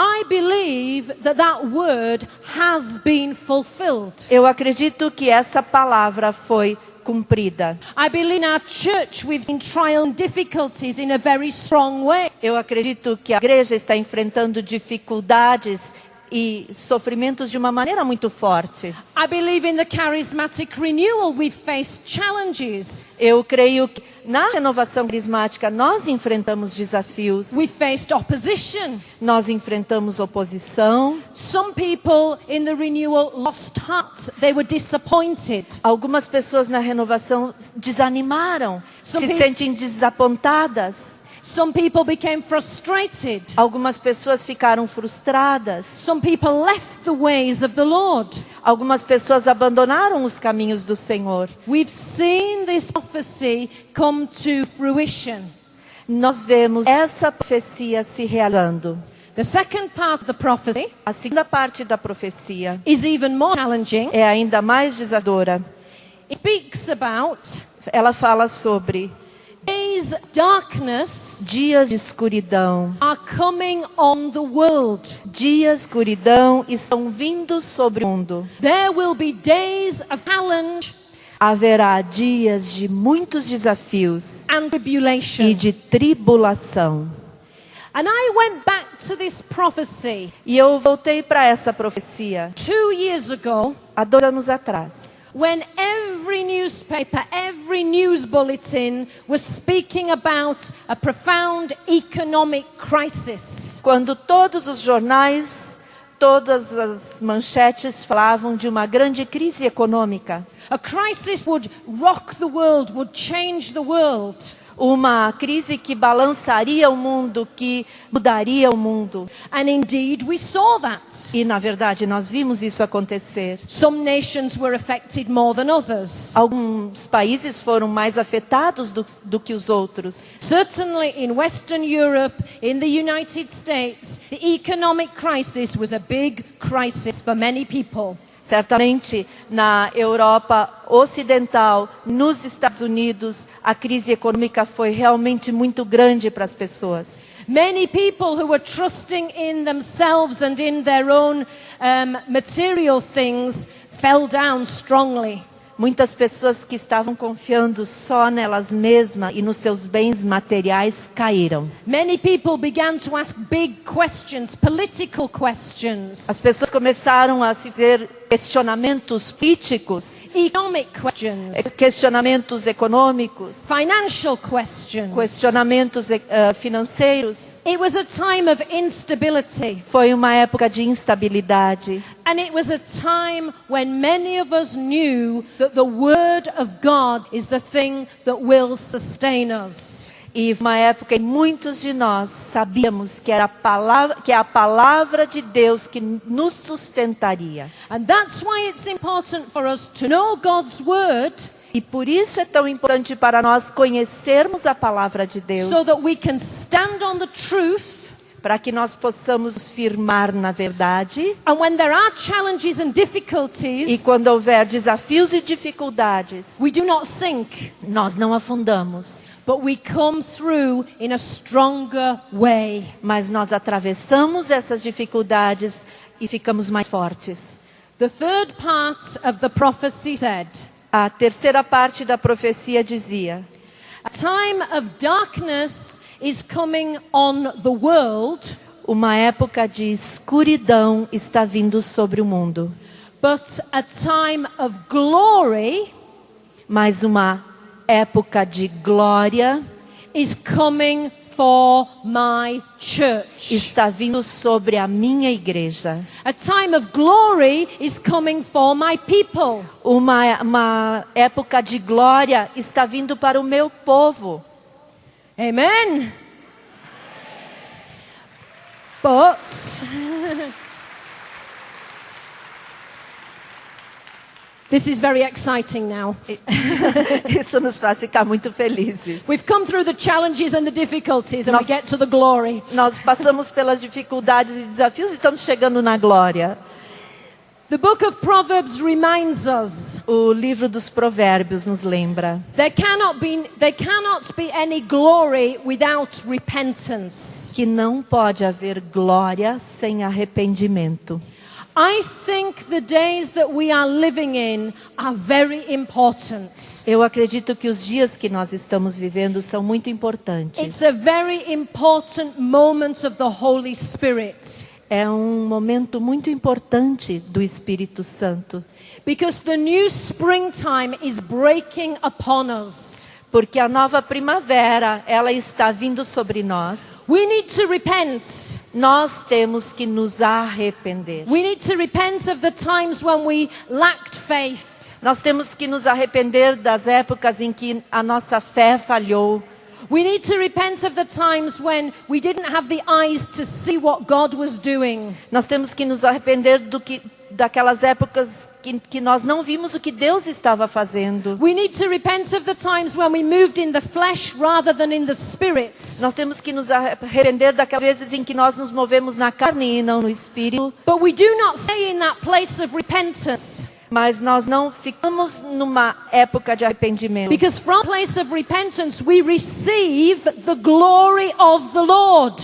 I believe that word has been fulfilled. Eu acredito que essa palavra foi cumprida. I believe in our church we've seen trials and difficulties in a very strong way. Eu acredito que a igreja está enfrentando dificuldades e sofrimentos de uma maneira muito forte. I believe in the charismatic renewal we've faced challenges. Eu creio que na renovação carismática nós enfrentamos desafios. We faced opposition. Nós enfrentamos oposição. Some people in the renewal lost heart. They were disappointed. Algumas pessoas na renovação desanimaram, Some se sentem desapontadas. Some people became frustrated. Algumas pessoas ficaram frustradas. Some people left the ways of the Lord. Algumas pessoas abandonaram os caminhos do Senhor. We've seen this prophecy come to fruition. Nós vemos essa profecia se realizando. The second part of the prophecy A segunda parte da profecia is even more challenging. é ainda mais desafiadora. It speaks about Ela fala sobre days of darkness dias de escuridão. are coming on the world. Dias de escuridão estão vindo sobre o mundo. There will be days of challenge Haverá dias de muitos desafios and e tribulation. de tribulação. And I went back to this prophecy E eu voltei para essa profecia 2 years ago, há 2 anos atrás, when every newspaper, every news bulletin was speaking about a profound economic crisis. quando todos os jornais, todas as manchetes falavam de uma grande crise econômica. A crisis would rock the world, would change the world. Uma crise que balançaria o mundo, que mudaria o mundo. And indeed we saw that. E, na verdade, nós vimos isso acontecer. Some nations were affected more than others. Alguns países foram mais afetados do que os outros. Certainly in Western Europe, in the United States, the economic crisis was a big crisis for many people. Certamente, na Europa Ocidental, nos Estados Unidos, a crise econômica foi realmente muito grande para as pessoas. Many people who were trusting in themselves and in their own material things fell down strongly. Muitas pessoas que estavam confiando só nelas mesmas e nos seus bens materiais caíram. Many people began to ask big questions, political questions, As pessoas começaram a se fazer questionamentos políticos, economic questions, questionamentos econômicos, financial questions. questionamentos financeiros. It was a time of instability. Foi uma época de instabilidade. And it was a time when many of us knew that the Word of God is the thing that will sustain us. E uma época em que muitos de nós sabíamos que era a palavra de Deus que nos sustentaria. And that's why it's important for us to know God's Word, E por isso é tão importante para nós conhecermos a palavra de Deus, so that we can stand on the truth. para que nós possamos nos firmar na verdade. And when there are challenges and E difficulties, quando houver desafios e dificuldades, we do not sink, nós não afundamos, but we come through in a stronger way. mas nós atravessamos essas dificuldades e ficamos mais fortes. The third part of the prophecy said, A terceira parte da profecia dizia: a time of darkness is coming on the world, uma época de escuridão está vindo sobre o mundo, but a time of glory mas uma época de glória is coming for my church. está vindo sobre a minha igreja. A time of glory is coming for my people. Uma época de glória está vindo para o meu povo. Amen. But this is very exciting now. Isso nos faz ficar muito felizes. We've come through the challenges and the difficulties and we Nós- get to the glory. Nós passamos pelas dificuldades e desafios e estamos chegando na glória. The book of Proverbs reminds us O livro dos Provérbios nos lembra. there cannot be any glory without repentance. Que não pode haver glória sem arrependimento. I think the days that we are living in are very important. Eu acredito que os dias que nós estamos vivendo são muito importantes. It's a very important moment of the Holy Spirit. É um momento muito importante do Espírito Santo. Because the new springtime is breaking upon us. Porque a nova primavera, ela está vindo sobre nós. We need to repent. Nós temos que nos arrepender. We need to repent of the times when we lacked faith. Nós temos que nos arrepender das épocas em que a nossa fé falhou. We need to repent of the times when we didn't have the eyes to see what God was doing. Nós temos que nos arrepender daquelas épocas que nós não vimos o que Deus estava fazendo. We need to repent of the times when we moved in the flesh rather than in the spirit. Nós temos que nos arrepender daquelas vezes em que nós nos movemos na carne e não no espírito. But we do not stay in that place of repentance. Mas nós não ficamos numa época de arrependimento. Because from a place of repentance we receive the glory of the Lord.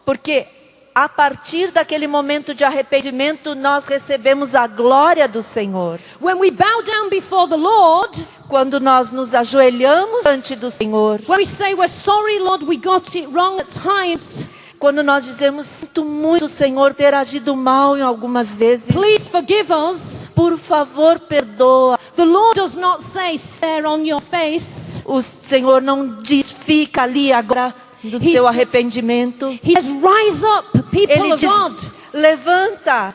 Porque a partir daquele momento de arrependimento nós recebemos a glória do Senhor. When we bow down before the Lord, quando nós nos ajoelhamos diante do Senhor, when we say we're sorry, Lord, we got it wrong at times. Quando nós dizemos, sinto muito, Senhor, ter agido mal em algumas vezes. Please forgive us. Por favor, perdoa. The Lord does not say, stare on your face. O Senhor não diz, fica ali agora do seu arrependimento. He says, rise up, people Ele of diz, God. levanta.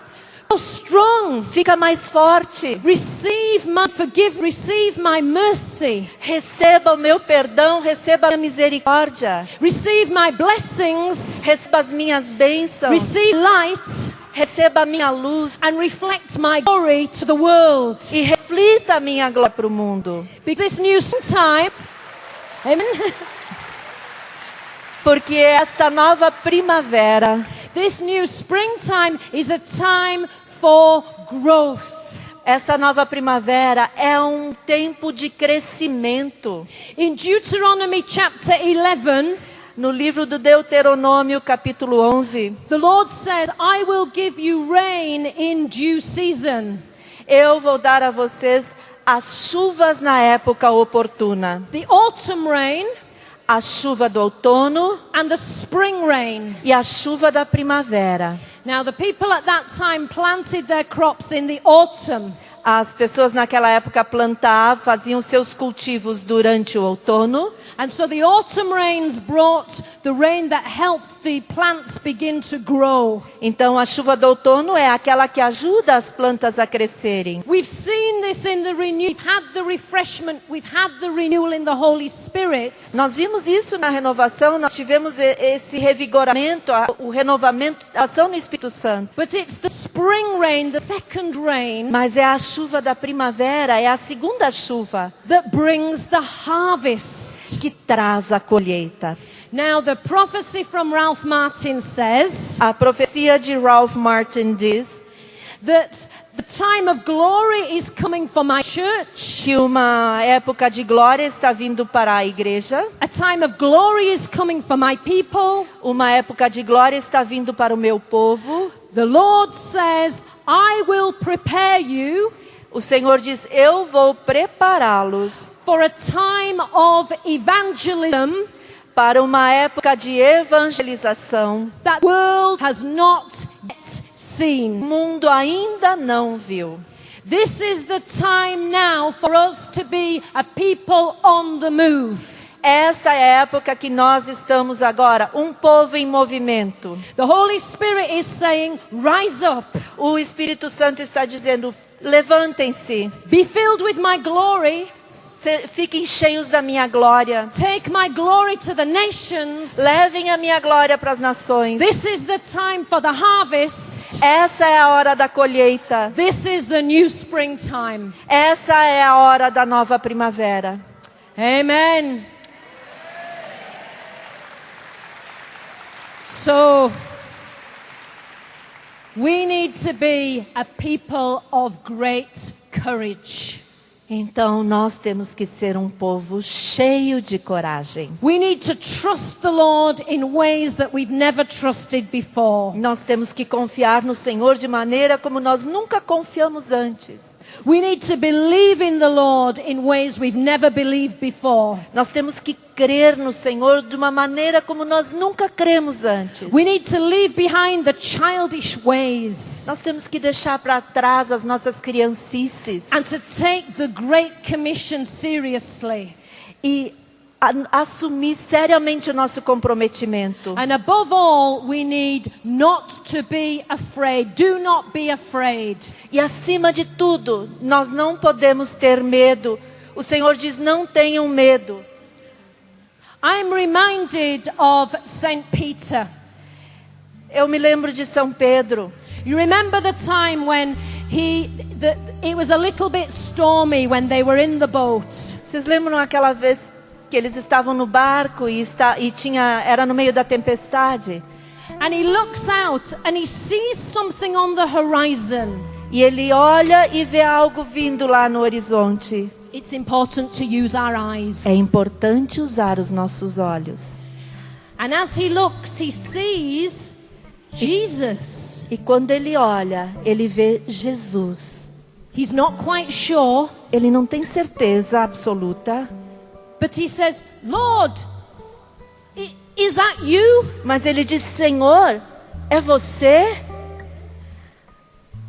So strong. Fica mais forte. Receive my mercy. Receba o meu perdão, receba a minha misericórdia. Receive my blessings. Receba as minhas bênçãos. Receive light. Receba a minha luz. And reflect my glory to the world. E reflita a minha glória para o mundo. Because this new time, amen. Porque esta nova primavera, this new springtime is a time for growth. Essa nova primavera é um tempo de crescimento. In Deuteronomy chapter 11, no livro do Deuteronômio, capítulo 11, the Lord says, I will give you rain in due season. Eu vou dar a vocês as chuvas na época oportuna. The autumn rain, a chuva do outono and the spring rain. E a chuva da primavera. Now the people at that time planted their crops in the autumn. As pessoas naquela época plantavam, faziam seus cultivos durante o outono. And so the autumn rains brought the rain that helped the plants begin to grow. Então a chuva do outono é aquela que ajuda as plantas a crescerem. We've seen this in the renewal. We've had the refreshment, we've had the renewal in the Holy Spirit. Nós vimos isso na renovação, nós tivemos esse revigoramento, o renovamento, a ação no Espírito Santo. But it's the spring rain, the second rain. Mas é a chuva da primavera, é a segunda chuva that brings the harvest. Que traz a colheita. Now the prophecy from Ralph Martin says, a profecia de Ralph Martin diz that the time of glory is coming for my church. Que uma época de glória está vindo para a igreja. A time of glory is coming for my people. Uma época de glória está vindo para o meu povo. The Lord says, I will prepare you. O Senhor diz, eu vou prepará-los for a time of evangelism, para uma época de evangelização that the world has not yet seen. O mundo ainda não viu. This is the time now for us to be a people on the move. Esta é a época que nós estamos agora, um povo em movimento. The Holy Spirit is saying, rise up. O Espírito Santo está dizendo, levantem-se. Be filled with my glory. Fiquem cheios da minha glória. Take my glory to the nations. Levem a minha glória para as nações. This is the time for the harvest. Essa é a hora da colheita. This is the new springtime. Essa é a hora da nova primavera. Amen. So, We need to be a people of great courage. Então nós temos que ser um povo cheio de coragem. We need to trust the Lord in ways that we've never trusted before. Nós temos que confiar no Senhor de maneira como nós nunca confiamos antes. We need to believe in the Lord in ways we've never believed before. Nós temos que crer no Senhor de uma maneira como nós nunca cremos antes. We need to leave behind the childish ways Nós temos que deixar para trás as nossas criancices and to take the Great Commission seriously. e assumir seriamente o nosso comprometimento. And above all, we need not to be afraid. Do not be afraid. E acima de tudo, nós não podemos ter medo. O Senhor diz: não tenham medo. I'm reminded of St. Peter. Eu me lembro de São Pedro. You remember the time when it was a little bit stormy when they were in the boat. Vocês lembram aquela vez que eles estavam no barco e era no meio da tempestade? And he looks out and he sees something on the horizon. E ele olha e vê algo vindo lá no horizonte. It's important to use our eyes. É importante usar os nossos olhos. And as he looks, he sees Jesus. E quando ele olha, ele vê Jesus. He's not quite sure, Ele não tem certeza absoluta, but he says, Lord, is that you? mas ele diz: Senhor, é você?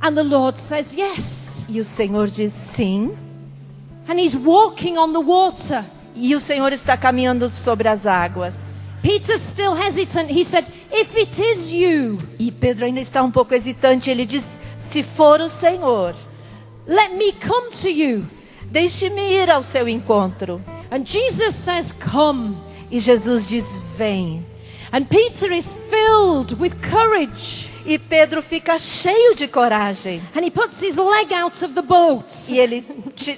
And the Lord says, yes. E o Senhor diz: sim. And he's walking on the water. E o Senhor está caminhando sobre as águas. Peter's still hesitant. He said, if it is you, E Pedro ainda está um pouco hesitante. Ele diz: se for o Senhor, let me come to you. deixe-me ir ao seu encontro. And Jesus says, come. E Jesus diz: vem. And Peter is filled with courage. E Pedro fica cheio de coragem. And he puts his leg out of the boat. E ele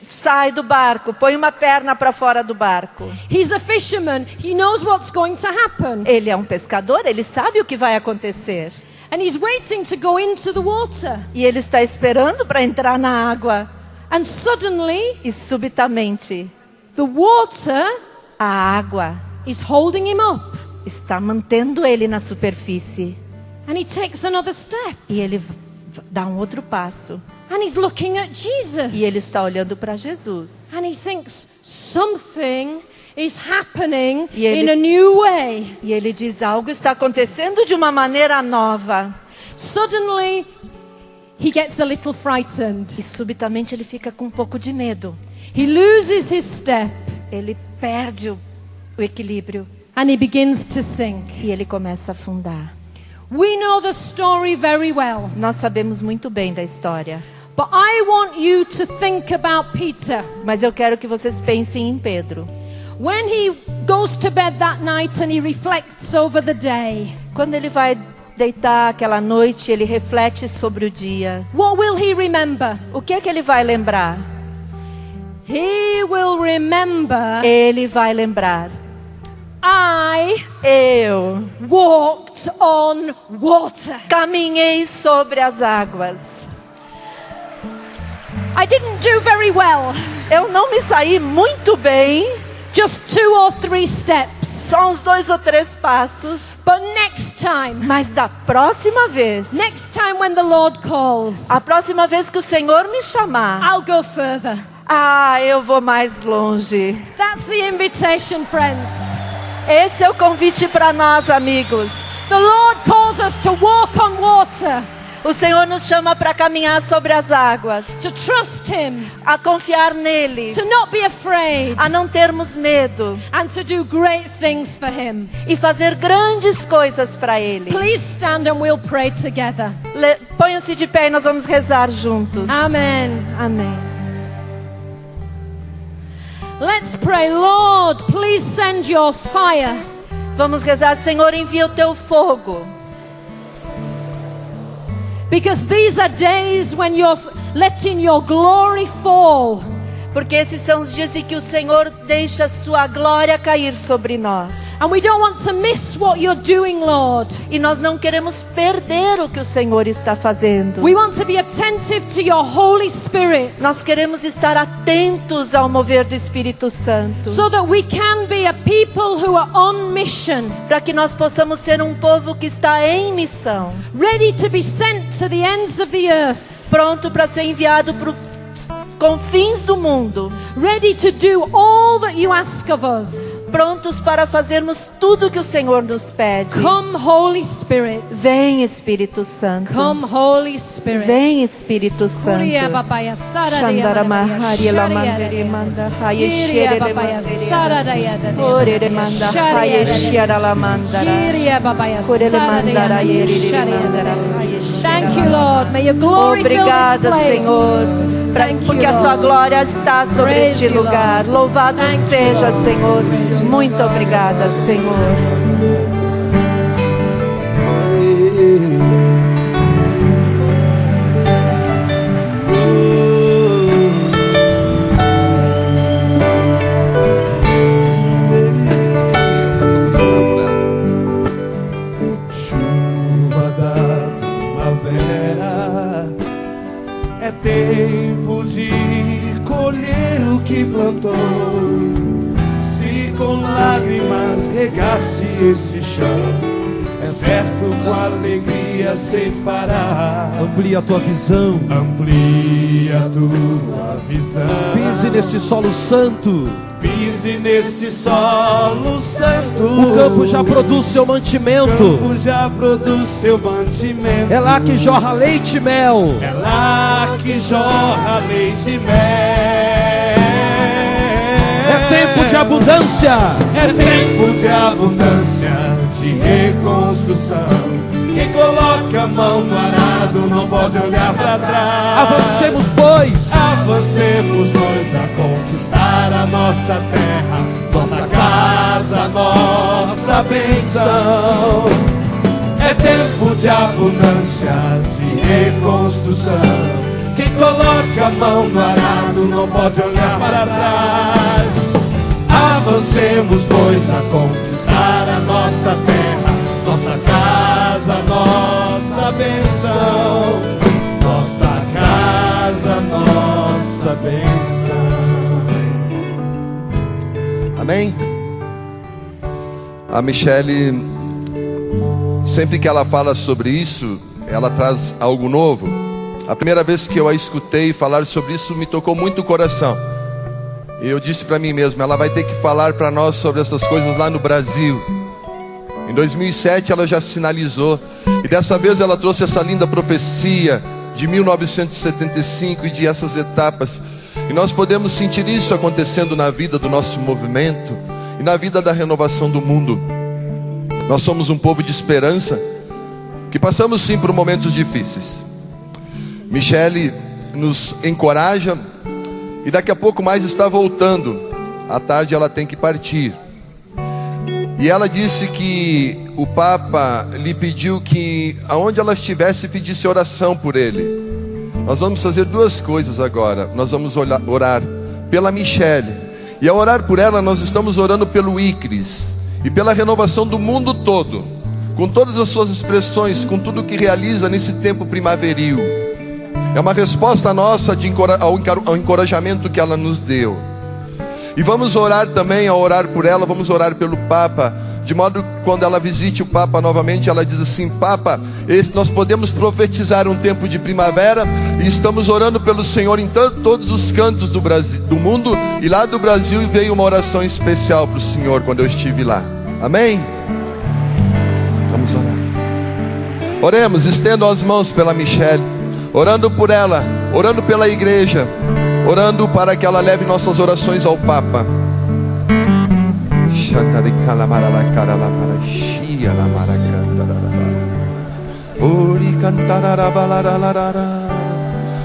sai do barco, põe uma perna para fora do barco. He's a fisherman. He knows what's going to happen. Ele é um pescador, ele sabe o que vai acontecer. And he's waiting to go into the water. E ele está esperando para entrar na água. And suddenly, E subitamente, the water a água is holding him up. está mantendo ele na superfície. And he takes another step. E ele dá um outro passo. And he's looking at Jesus. E ele está olhando para Jesus. And he thinks something is happening E ele- in a new way. E ele diz: algo está acontecendo de uma maneira nova. Suddenly, he gets a little frightened. E subitamente ele fica com um pouco de medo. He loses his step Ele perde o equilíbrio. and he begins to sink. E ele começa a afundar. We know the story very well. Nós sabemos muito bem da história. But I want you to think about Peter. Mas eu quero que vocês pensem em Pedro. When he goes to bed that night and he reflects over the day, Quando ele vai deitar aquela noite, ele reflete sobre o dia. what will he remember? O que é que ele vai lembrar? He will remember, Ele vai lembrar: eu walked on water. caminhei sobre as águas. I didn't do very well. Eu não me saí muito bem, Just 2 or 3 steps. só uns 2 ou 3 passos. But next time, Mas da próxima vez, next time when the Lord calls, a próxima vez que o Senhor me chamar, I'll go further. eu vou mais longe. That's the invitation, friends. Esse é o convite para nós, amigos. The Lord calls us to walk on water, O Senhor nos chama para caminhar sobre as águas, to trust Him, a confiar nele, to not be afraid, a não termos medo and to do great things for Him. e fazer grandes coisas para ele. Please stand and we'll pray together. Ponham-se de pé e nós vamos rezar juntos. Amen. Amém. Let's pray. Lord, please send your fire. Vamos rezar: Senhor, envia o teu fogo. Because these are days when you're letting your glory fall. Porque esses são os dias em que o Senhor deixa sua glória cair sobre nós. And we don't want to miss what you're doing, Lord. E nós não queremos perder o que o Senhor está fazendo. We want to be attentive to your Holy Spirit, Nós queremos estar atentos ao mover do Espírito Santo, so that we can be a people who are on mission, para que nós possamos ser um povo que está em missão, ready to be sent to the ends of the earth, pronto para ser enviado para os confins do mundo, ready to do all that you ask of us. prontos para fazermos tudo que o Senhor nos pede. Come, Holy Spirit. Vem, Espírito Santo. Come, Holy Spirit. Vem, Espírito Santo. Kuria babaya saradaya Shandara madabaya Mahari la sharia mandere dadaya. manda haye Kiria shere le babaya mandere saradaya dadaya. ore le manda haye shiara la mandara Kiria babaya kore le mandara saradaya yere le sharia mandara dadaya. haye shiara Thank la you, Lord. May your glory fill this Obrigada, place. Senhor, Thank you, porque a sua Lord. glória está sobre Praise este you, Lord. lugar. Louvado Thank you, seja, Lord. Senhor. Muito obrigada, Senhor. Chuva da primavera, é tempo de colher o que plantou. Se com lágrimas regasse esse chão, é certo com alegria ceifará. Amplia a tua visão. Amplia a tua visão. Pise neste solo santo. Pise nesse solo santo. O campo já produz seu mantimento. O campo já produz seu mantimento. É lá que jorra leite e mel. É lá que jorra leite e mel. É tempo de abundância. É tempo de abundância, de reconstrução. Quem coloca a mão no arado não pode olhar para trás. Avancemos, pois. Avancemos, pois, a conquistar a nossa terra, nossa casa, nossa bênção. É tempo de abundância, de reconstrução. Quem coloca a mão no arado não pode olhar para trás. Avancemos, pois, a conquistar a nossa terra, nossa casa, nossa bênção. Nossa casa, nossa bênção. Amém? A Michele, sempre que ela fala sobre isso, ela traz algo novo. A primeira vez que eu a escutei falar sobre isso, me tocou muito o coração. E eu disse para mim mesmo, ela vai ter que falar para nós sobre essas coisas lá no Brasil. Em 2007 ela já sinalizou, e dessa vez ela trouxe essa linda profecia de 1975 e de essas etapas. E nós podemos sentir isso acontecendo na vida do nosso movimento e na vida da renovação do mundo. Nós somos um povo de esperança, que passamos sim por momentos difíceis. Michele nos encoraja, e daqui a pouco mais está voltando. À tarde ela tem que partir. E ela disse que o Papa lhe pediu que, aonde ela estivesse, pedisse oração por ele. Nós vamos fazer duas coisas agora. Nós vamos orar pela Michele. E ao orar por ela, nós estamos orando pelo ICRIS e pela renovação do mundo todo, com todas as suas expressões, com tudo que realiza nesse tempo primaveril. É uma resposta nossa ao encorajamento que ela nos deu. E vamos orar também, ao orar por ela, vamos orar pelo Papa, de modo que quando ela visite o Papa novamente, ela diz assim: Papa, nós podemos profetizar um tempo de primavera, e estamos orando pelo Senhor em todos os cantos do Brasil, do mundo, e lá do Brasil veio uma oração especial para o Senhor quando eu estive lá. Amém? Vamos orar. Oremos, estendo as mãos pela Michele, orando por ela, orando pela igreja, orando para que ela leve nossas orações ao Papa.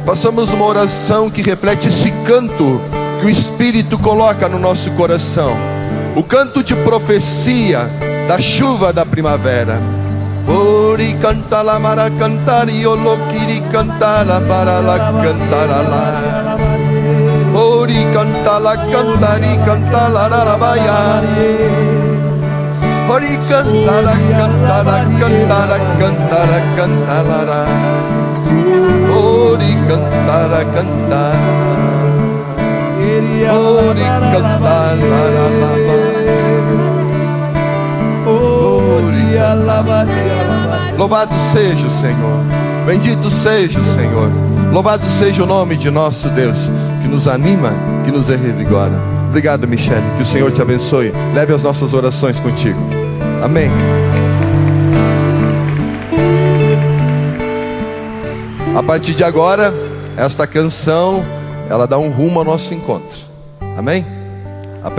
Façamos uma oração que reflete esse canto que o Espírito coloca no nosso coração, o canto de profecia da chuva da primavera. Ori cantala mara cantari olokiri cantala para la cantara la. Ori canta la cantari canta la rabaia. Ori canta la cantara cantara cantara cantalara. Ori cantara cantara. Ori cantara la. Louvado seja o Senhor. Bendito seja o Senhor. Louvado seja o nome de nosso Deus, que nos anima, que nos revigora. Obrigado, Michele. Que o Senhor te abençoe. Leve as nossas orações contigo. Amém. A partir de agora, esta canção, ela dá um rumo ao nosso encontro. Amém?